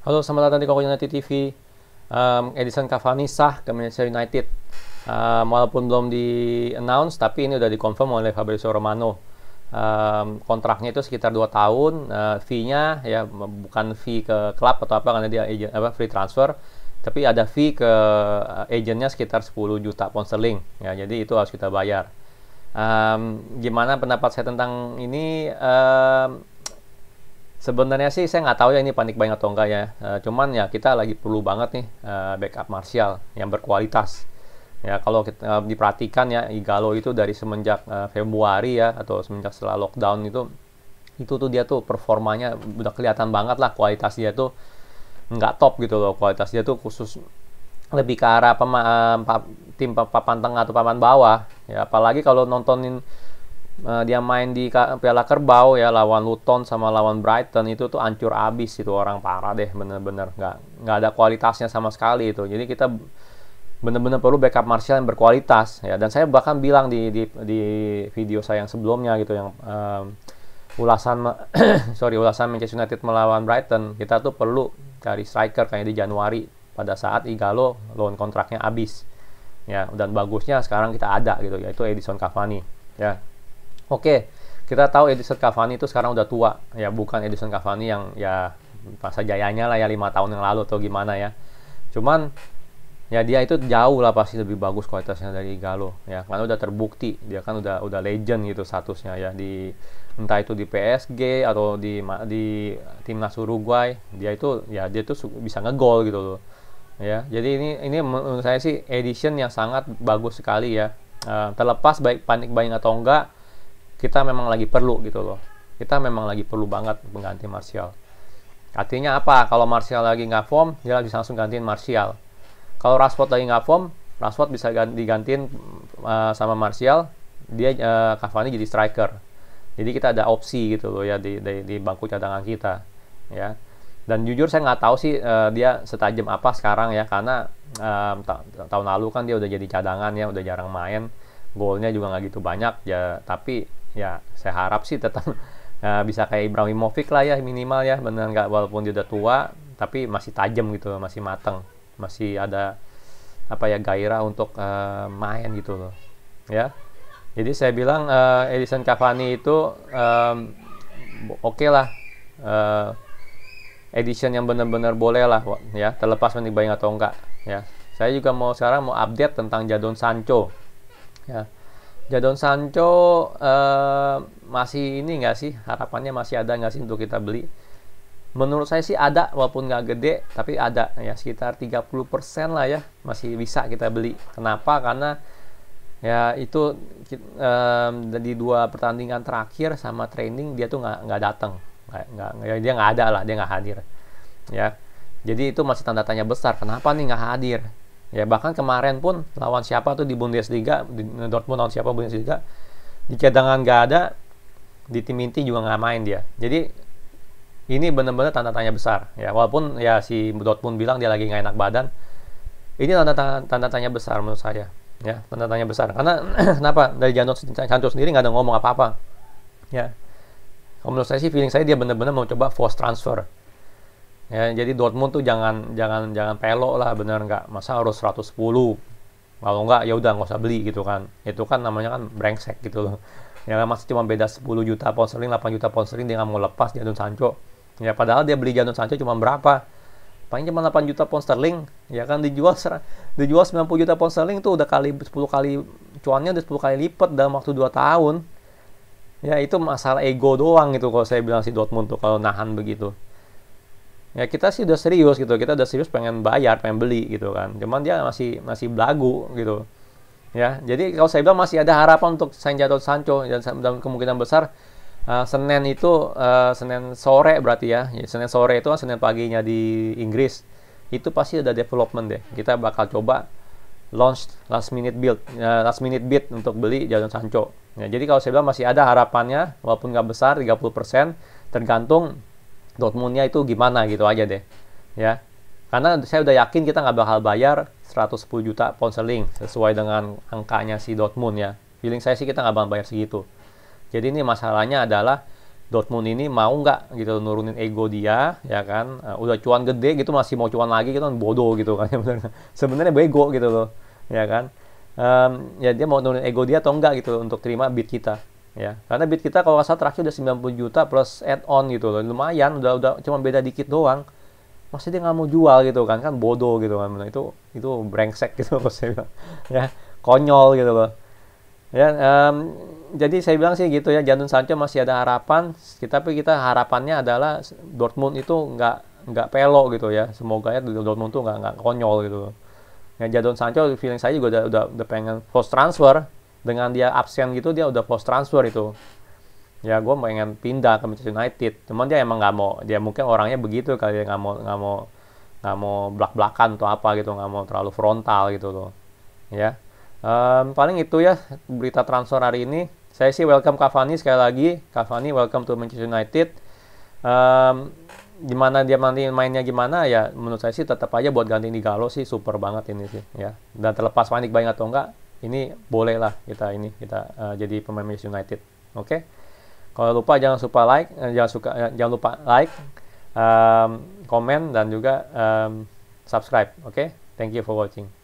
Halo, selamat datang di Koko United TV. Edison Cavani sah ke Manchester United. Walaupun belum di-announce, tapi ini udah di-confirm oleh Fabrizio Romano. Kontraknya itu sekitar 2 tahun. Fee-nya ya bukan fee ke klub atau apa karena dia agent, free transfer, tapi ada fee ke agentnya sekitar 10 juta pound sterling. Ya, jadi itu harus kita bayar. Gimana pendapat saya tentang ini? Sebenarnya sih saya nggak tahu ya ini panik buying atau enggak ya. Cuman ya kita lagi perlu banget nih backup Martial yang berkualitas. Ya kalau kita diperhatikan ya Igalo itu dari semenjak Februari ya atau semenjak setelah lockdown itu tuh dia tuh performanya udah kelihatan banget lah, kualitas dia tuh nggak top gitu loh. Kualitas dia tuh khusus lebih ke arah tim papan tengah atau papan bawah ya, apalagi kalau nontonin dia main di Piala Kerbau ya lawan Luton sama lawan Brighton, itu tuh ancur abis, itu orang parah deh, bener-bener nggak ada kualitasnya sama sekali itu. Jadi kita bener-bener perlu backup Martial yang berkualitas ya. Dan saya bahkan bilang di video saya yang sebelumnya gitu, yang ulasan ulasan Manchester United melawan Brighton, kita tuh perlu cari striker kayak di Januari pada saat Igalo loan kontraknya habis ya. Dan bagusnya sekarang kita ada gitu, yaitu Edison Cavani ya. Oke, kita tahu Edison Cavani itu sekarang udah tua ya, bukan Edison Cavani yang ya masa jayanya lah ya 5 tahun yang lalu atau gimana ya. Cuman ya dia itu jauh lah pasti lebih bagus kualitasnya dari Igalo ya, karena udah terbukti dia kan udah legend gitu statusnya ya, di entah itu di PSG atau di timnas Uruguay, dia tuh bisa ngegol gitu loh ya. Jadi ini menurut saya sih edition yang sangat bagus sekali ya. Terlepas baik panik buying atau enggak, kita memang lagi perlu gitu loh. Kita memang lagi perlu banget mengganti Martial. Artinya apa? Kalau Martial lagi nggak form, dia bisa langsung gantiin Martial. Kalau Rashford lagi nggak form, Rashford bisa digantiin sama Martial. Dia Cavani jadi striker. Jadi kita ada opsi gitu loh ya di bangku cadangan kita ya. Dan jujur saya nggak tahu sih dia setajam apa sekarang ya, karena tahun lalu kan dia udah jadi cadangan ya, udah jarang main. Golnya juga nggak gitu banyak ya, tapi ya saya harap sih tetap bisa kayak Ibrahimovic lah ya minimal ya, bener nggak, walaupun dia udah tua tapi masih tajam gitu, masih mateng, masih ada apa ya gairah untuk main gitu loh ya. Jadi saya bilang Edison Cavani itu oke lah, edition yang benar-benar boleh lah ya, terlepas panik buying atau enggak ya. Saya juga sekarang mau update tentang Jadon Sancho ya. Jadon Sancho masih ini nggak sih, harapannya masih ada nggak sih untuk kita beli? Menurut saya sih ada, walaupun nggak gede tapi ada ya, sekitar 30% lah ya, masih bisa kita beli. Kenapa? Karena ya itu di 2 pertandingan terakhir sama training dia tuh nggak datang, dia nggak ada lah, dia nggak hadir ya. Jadi itu masih tanda tanya besar, kenapa nih nggak hadir ya. Bahkan kemarin pun lawan siapa tuh di Bundesliga, di Dortmund lawan siapa Bundesliga, di cadangan nggak ada, di tim inti juga nggak main dia. Jadi ini benar-benar tanda tanya besar ya. Walaupun ya si Dortmund bilang dia lagi nggak enak badan, ini tanda tanya besar menurut saya ya, tanda tanya besar. Karena kenapa? Dari Jadon Sancho sendiri nggak ada ngomong apa-apa ya. Kalau menurut saya sih, feeling saya dia benar-benar mau coba force transfer ya. Jadi Dortmund tuh jangan pelok lah, bener nggak, masa harus 110, kalau nggak ya udah nggak usah beli gitu kan. Itu kan namanya kan brengsek gitu loh ya, masih cuma beda 10 juta pound sterling, 8 juta pound sterling, dia nggak mau lepas Jadon Sancho ya. Padahal dia beli Jadon Sancho cuma berapa, paling cuma 8 juta pound sterling ya kan, dijual 90 juta pound sterling tuh udah 10 kali cuannya, udah 10 kali lipat dalam waktu 2 tahun ya. Itu masalah ego doang gitu kalau saya bilang si Dortmund tuh kalau nahan begitu ya. Kita sih udah serius gitu, kita udah serius pengen bayar, pengen beli gitu kan, cuman dia masih belagu gitu ya. Jadi kalau saya bilang masih ada harapan untuk sign Jadon Sancho, dan kemungkinan besar Senin itu Senin sore berarti ya. Senin sore itu kan Senin paginya di Inggris, itu pasti ada development deh. Kita bakal coba launch last minute bid untuk beli Jadon Sancho ya. Jadi kalau saya bilang masih ada harapannya, walaupun nggak besar, 30%, tergantung Dortmundnya itu gimana gitu aja deh ya. Karena saya udah yakin kita nggak bakal bayar 110 juta pound sterling sesuai dengan angkanya si Dortmund ya. Feeling saya sih kita nggak bakal bayar segitu. Jadi ini masalahnya adalah Dortmund ini mau nggak gitu nurunin ego dia, ya kan? Udah cuan gede gitu masih mau cuan lagi gitu kan bodoh gitu kan. Sebenarnya bego gitu loh, ya kan? Ya dia mau nurunin ego dia atau enggak gitu untuk terima bid kita, ya. Karena bid kita kalau nggak salah terakhir udah 90 juta plus add on gitu loh. Lumayan, udah cuma beda dikit doang. Masih dia nggak mau jual gitu kan bodoh gitu kan. Itu brengsek gitu loh saya bilang. Ya, konyol gitu loh. Ya, jadi saya bilang sih gitu ya, Jadon Sancho masih ada harapan, tapi kita harapannya adalah Dortmund itu nggak pelo gitu ya. Semoga ya Dortmund tuh nggak konyol gitu. Ya, Jadon Sancho feeling saya juga udah pengen post transfer, dengan dia absen gitu dia udah post transfer itu. Ya gue pengen pindah ke Manchester United, cuman dia emang nggak mau, dia mungkin orangnya begitu kali ya, nggak mau belak-belakan atau apa gitu, nggak mau terlalu frontal gitu loh, ya. Paling itu ya berita transfer hari ini. Saya sih welcome Cavani sekali lagi. Cavani welcome to Manchester United. Gimana dia nanti mainnya gimana ya, menurut saya sih tetap aja buat gantiin Igalo sih super banget ini sih ya. Dan terlepas Van Dijk baik atau enggak, ini boleh lah kita jadi pemain Manchester United. Oke. Kalau lupa jangan lupa like, komen dan juga subscribe. Oke. Thank you for watching.